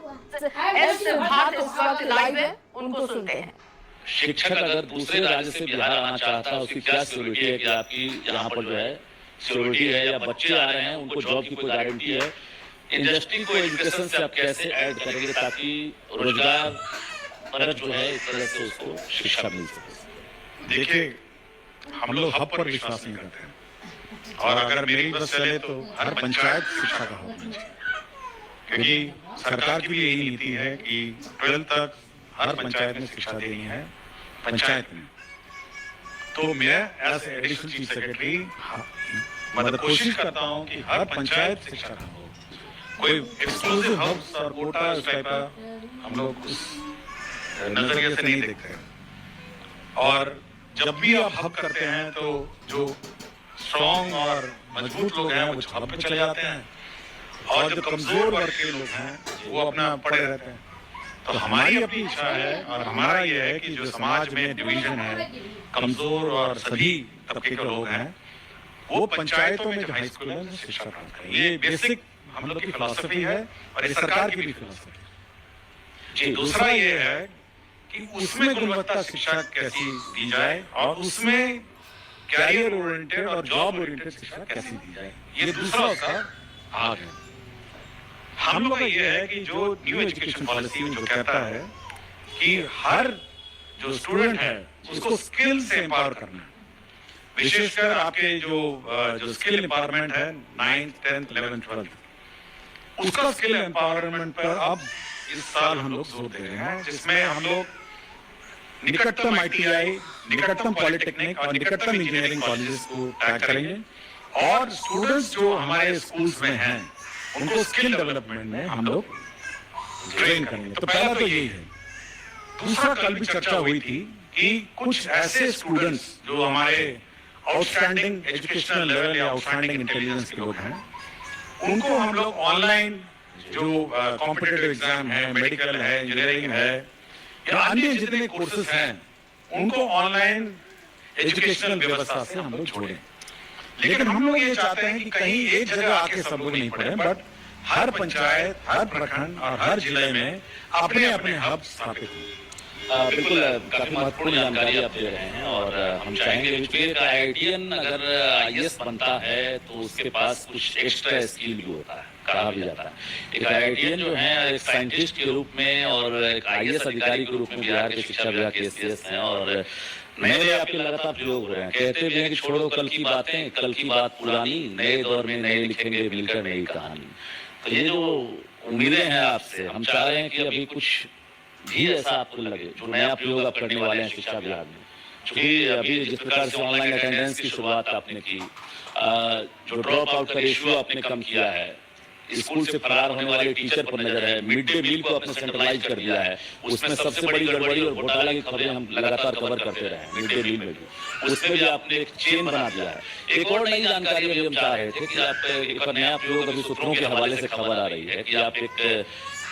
S Bharat इस वक्त live है, उनको सुनते हैं। शिक्षक अगर दूसरे राज्य से बिहार आना चाहता है, उसकी क्या सिक्योरिटी है कि आपकी यहाँ पर जो है सिक्योरिटी है, या बच्चे आ रहे हैं उनको जॉब की कोई गारंटी है? इंडस्ट्री को एजुकेशन से आप कैसे ऐड करेंगे ताकि रोजगार परक जो है इस तरह से उसको शिक्षा मिल सके? देखिए, हम लोग हब पर विश्वास नहीं करते हैं, और अगर मेरी बस चले तो हर पंचायत शिक्षा का हब होना चाहिए, क्योंकि सरकार की भी यही नीति है कि 12th तक हर पंचायत में शिक्षा देनी है पंचायत में। तो मैं एज एडिशनल चीफ सेक्रेटरी मतलब कोशिश करता हूं कि हर पंचायत शिक्षा का हो, कोई एक्सक्लूसिव हब्स और कोटा उस टाइप का हम लोग उस नजरिए से नहीं देखते हैं। और जब भी आप हब करते हैं तो जो स्ट्रॉन्ग और मजबूत लोग हैं वो हब पे चले जाते हैं, और जो कमजोर वर्ग के लोग हैं वो अपना पड़े रहते हैं। तो हमारी अपनी इच्छा है और हमारा ये है कि जो समाज में डिवीजन है, कमजोर और सभी तबके के लोग हैं, वो पंचायतों में जो हाई स्कूल है शिक्षा प्राप्त करें। ये बेसिक हम लोग की फिलॉसफी है और ये सरकार की भी फिलॉसफी है जी। दूसरा ये है कि उसमें गुणवत्ता शिक्षा कैसी दी जाए और उसमें कैरियर ओरिएंटेड और जॉब ओरिएंटेड शिक्षा कैसी दी जाए, ये दूसरा उसका भाग है। हम लोग का ये है कि जो न्यू एजुकेशन पॉलिसी में जो कहता है कि हर जो स्टूडेंट है उसको स्किल से एम्पावर करना है, विशेषकर आपके जो स्किल एम्पावरमेंट है 9th 10th 11th 12th, उसका स्किल एम्पावरमेंट पर अब इस साल हम लोग जोर दे रहे हैं, जिसमें हम लोग निकटतम ITI, निकटतम पॉलिटेक्निक और निकटतम इंजीनियरिंग कॉलेजेस को टैग करेंगे, और स्टूडेंट्स जो हमारे स्कूल्स में हैं उनको स्किल डेवलपमेंट में हम लोग ट्रेन करेंगे। तो पहला तो यही है। दूसरा, कल भी चर्चा हुई थी कि कुछ ऐसे स्टूडेंट्स जो हमारे आउटस्टैंडिंग एजुकेशनल लेवल या आउटस्टैंडिंग इंटेलिजेंस के लोग हैं, उनको हम लोग ऑनलाइन जो कॉम्पिटिटिव एग्जाम है, मेडिकल है, इंजीनियरिंग है या अन्य जितने कोर्सेज हैं, उनको ऑनलाइन एजुकेशनल व्यवस्था से हम लोग जोड़ें। लेकिन हम लोग ये चाहते हैं कि कहीं एक जगह आके सब लोग नहीं पढ़े, बट हर पंचायत, हर प्रखंड और हर जिले में अपने अपने हब स्थापित हों। बिल्कुल, काफी महत्वपूर्ण जानकारी आप दे रहे हैं, और हम चाहेंगे कि एक IITian अगर IAS बनता है तो उसके पास कुछ एक्स्ट्रा स्किल भी होता है, कहा भी जाता है। एक IITian जो है एक साइंटिस्ट के रूप में और एक IAS अधिकारी के रूप में बिहार के शिक्षा विभाग के CS हैं, और नए आपके लगातार प्रयोग हो रहे हैं। कहते भी हैं कि छोड़ो कल की बातें, कल की बात पुरानी, नए दौर में नए लिखेंगे मिलकर नई कहानी। तो ये जो उम्मीदें हैं आपसे, हम चाह रहे हैं कि अभी कुछ भी ऐसा आपको लगे जो नया प्रयोग आप करने वाले हैं शिक्षा विभाग में। क्योंकि अभी जिस प्रकार से ऑनलाइन अटेंडेंस की शुरुआत आपने की, जो ड्रॉप आउट का रेशियो आपने कम किया है, स्कूल से फरार होने वाले टीचर पर नजर है, मिड डे मील को आपने सेंट्रलाइज कर दिया है, उसमें सबसे बड़ी गड़बड़ी और घोटाला की खबरें हम लगातार कवर करते रहे हैं। मिड डे मील में भी उसमें भी आपने एक चेन बना दिया है। एक और नई जानकारी अभी हम चाह रहे थे कि आप एक नया प्रयोग, अभी सूत्रों के हवाले से खबर आ रही है कि आप एक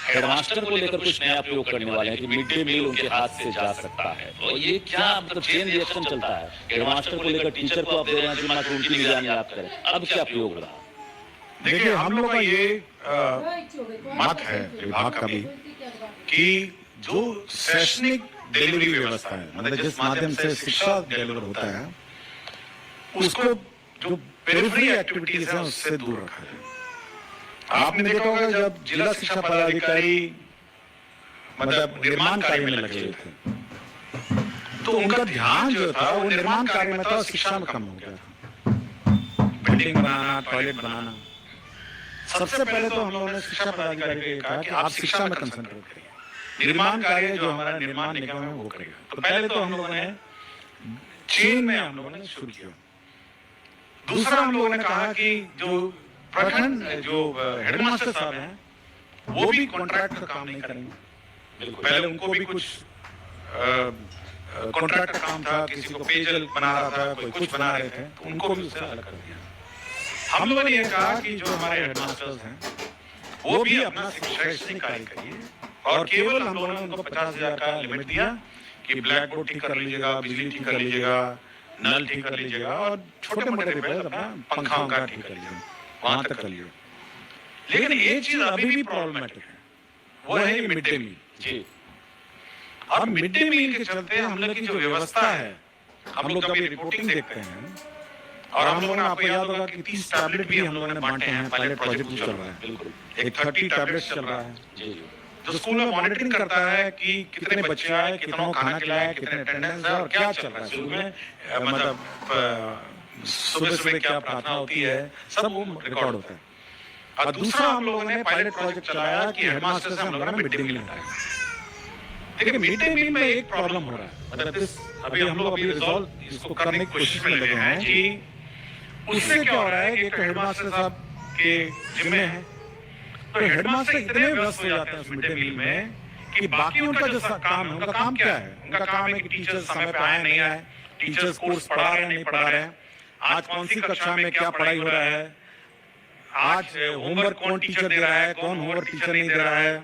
हेडमास्टर को लेकर कुछ नया प्रयोग करने वाले हैं कि मिड डे मील उनके हाथ से जा सकता है। तो ये क्या मतलब चेन रिएक्शन चलता है? हेडमास्टर को लेकर टीचर को आप दे रहे हैं जिम्मा की उनकी निगरानी आप करें, अब क्या प्रयोग रहा? देखिए, हम लोग का ये मत है विभाग का भी कि जो शैक्षणिक डिलीवरी व्यवस्था है, मतलब जिस माध्यम से शिक्षा डिलीवर होता है, उसको जो पेरिफेरी एक्टिविटीज हैं उससे दूर रखा जाए। आपने देखा होगा जब जिला शिक्षा पदाधिकारी मतलब निर्माण कार्य में लगे हुए थे, तो उनका ध्यान जो था वो निर्माण कार्य में था, शिक्षा में कम हो गया था। बिल्डिंग बनाना, टॉयलेट बनाना। सबसे पहले तो हम लोगों ने शिक्षा पदाधिकारी को कहा कि आप शिक्षा में कंसंट्रेट करिए, निर्माण कार्य जो हमारा निर्माण निगम है वो करेगा। तो पहले तो हम लोगों ने चेन में हम लोगों ने शुरू किया। दूसरा, हम लोगों ने कहा कि जो प्रखंड जो हेडमास्टर साहब हैं वो भी कॉन्ट्रैक्ट का काम नहीं करेंगे। पहले उनको भी कुछ कॉन्ट्रैक्ट का काम था, किसी को पेयजल बना रहा था, कोई कुछ बना रहे थे, तो उनको भी उससे अलग कर दिया। हम लोगों ने ये कहा कि जो हमारे हेडमास्टर्स हैं वो भी अपना शैक्षणिक कार्य करिए, और केवल हम लोगों ने उनको 50,000 का लिमिट दिया कि ब्लैक बोर्ड ठीक कर लीजिएगा, बिजली ठीक कर लीजिएगा, नल ठीक कर लीजिएगा, और छोटे मोटे रिपेयर अपना पंखा उनका ठीक कर लीजिएगा, वहां तक कर लीजिए। लेकिन एक चीज अभी भी प्रॉब्लमेटिक है, वो है मिड डे मील। जी और मिड डे मील के चलते हम लोग की जो व्यवस्था है, हम लोग कभी रिपोर्टिंग देखते हैं और हम लोगों ने, आपको याद होगा कि 30 टैबलेट भी हम लोगों ने बांटे हैं, पायलट प्रोजेक्ट चल रहा है, बिल्कुल। एक 30 टैबलेट्स चल रहा है जी जो स्कूल में मॉनिटरिंग करता है कि कितने बच्चे आए, कितना खाना खिलाया, कितने अटेंडेंस है और क्या चल रहा है स्कूल में, मतलब सुबह सुबह क्या प्रार्थना होती है, सब वो रिकॉर्ड होता है। और दूसरा हम लोगों ने पायलट प्रोजेक्ट चलाया कि हेडमास्टर से हम लोगों ने मिड डे मील हटाया। देखिए मिड डे मील में एक प्रॉब्लम हो रहा है, मतलब अभी हम लोग रिजॉल्व इसको करने की कोशिश में लगे हैं कि उससे क्या हो रहा है कि हेडमास्टर साहब के जिम्मे है, तो हेडमास्टर इतने व्यस्त हो जाते हैं उस मिड डे मील में कि बाकी उनका जो काम है, उनका काम क्या है, उनका काम है कि टीचर्स समय पे आए नहीं आए, टीचर्स कोर्स पढ़ा रहे हैं नहीं पढ़ा रहे हैं, आज कौन सी कक्षा में क्या पढ़ाई हो रहा है, आज होमवर्क कौन टीचर दे रहा है, कौन होमवर्क टीचर नहीं दे रहा है,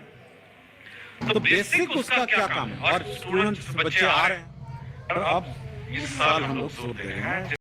तो बेसिक उसका क्या काम है। और स्टूडेंट्स बच्चे आ रहे हैं, और अब इस साल हम लोग सोच रहे हैं